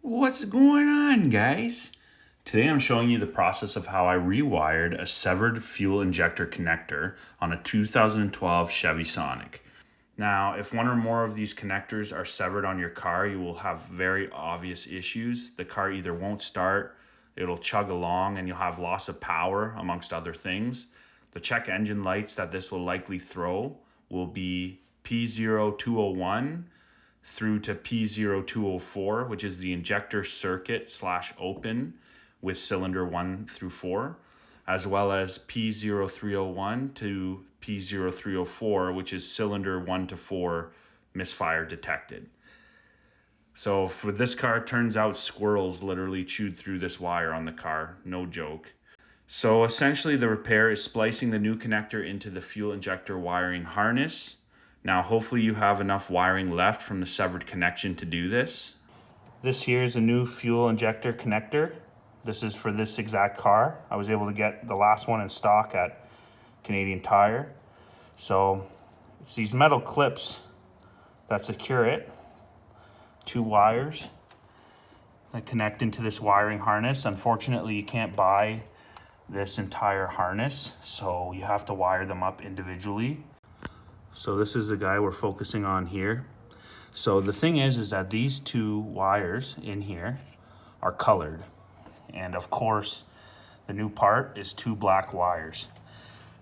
What's going on, guys? Today I'm showing you the process of how I rewired a severed fuel injector connector on a 2012 Chevy Sonic. Now, if one or more of these connectors are severed on your car, you will have very obvious issues. The car either won't start, it'll chug along, and you'll have loss of power, amongst other things. The check engine lights that this will likely throw will be P0201 through to P0204, which is the injector circuit / open with cylinder 1 through 4, as well as P0301 to P0304, which is cylinder 1 to 4 misfire detected. So for this car, it turns out squirrels literally chewed through this wire on the car, no joke. So essentially the repair is splicing the new connector into the fuel injector wiring harness. Now, hopefully you have enough wiring left from the severed connection to do this. This here is a new fuel injector connector. This is for this exact car. I was able to get the last one in stock at Canadian Tire. So it's these metal clips that secure it. 2 wires that connect into this wiring harness. Unfortunately, you can't buy this entire harness, so you have to wire them up individually. So this is the guy we're focusing on here. So the thing is that these 2 wires in here are colored. And of course, the new part is 2 black wires.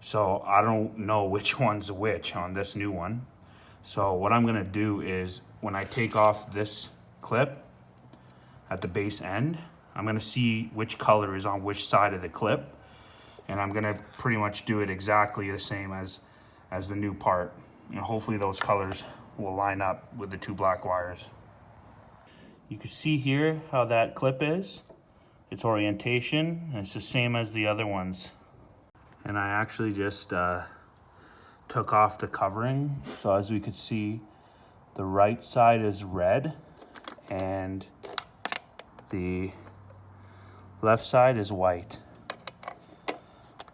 So I don't know which one's which on this new one. So what I'm gonna do is when I take off this clip at the base end, I'm gonna see which color is on which side of the clip. And I'm gonna pretty much do it exactly the same as the new part. And hopefully those colors will line up with the 2 black wires. You can see here how that clip is. Its orientation, and it's the same as the other ones. And I actually just took off the covering. So as we could see, the right side is red and the left side is white.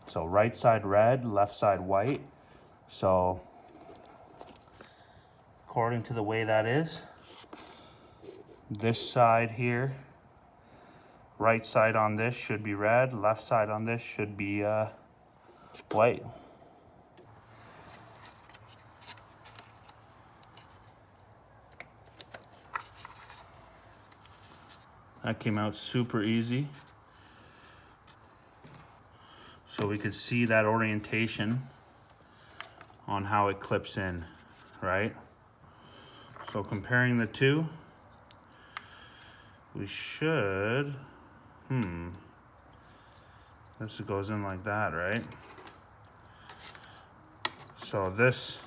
So right side red, left side white. So according to the way that is, this side here, right side on this should be red, left side on this should be white. That came out super easy. So we could see that orientation on how it clips in, right? So comparing the 2, we should, this goes in like that, right? So this,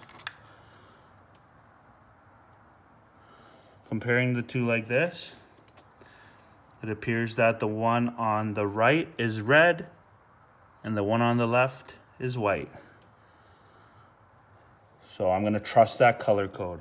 comparing the 2 like this, it appears that the one on the right is red and the one on the left is white. So I'm gonna trust that color code.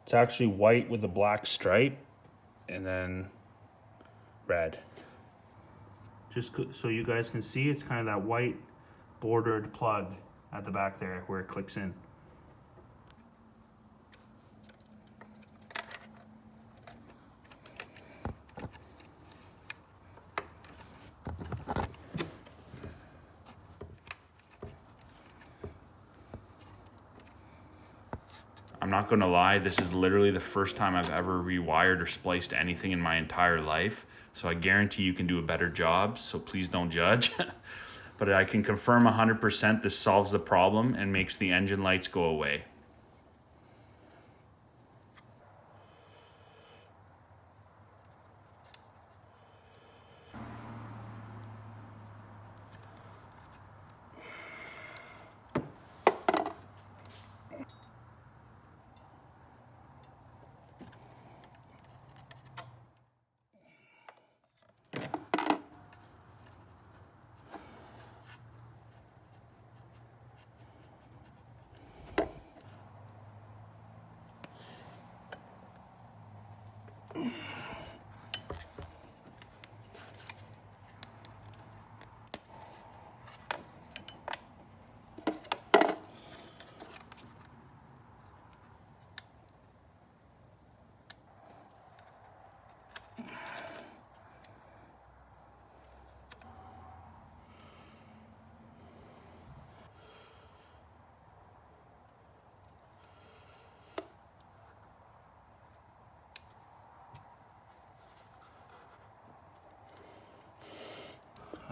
It's actually white with a black stripe and then red. Just so you guys can see, it's kind of that white bordered plug at the back there where it clicks in. I'm not gonna lie, this is literally the first time I've ever rewired or spliced anything in my entire life. So I guarantee you can do a better job, so please don't judge. But I can confirm 100% this solves the problem and makes the engine lights go away.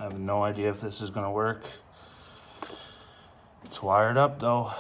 I have no idea if this is gonna work. It's wired up though.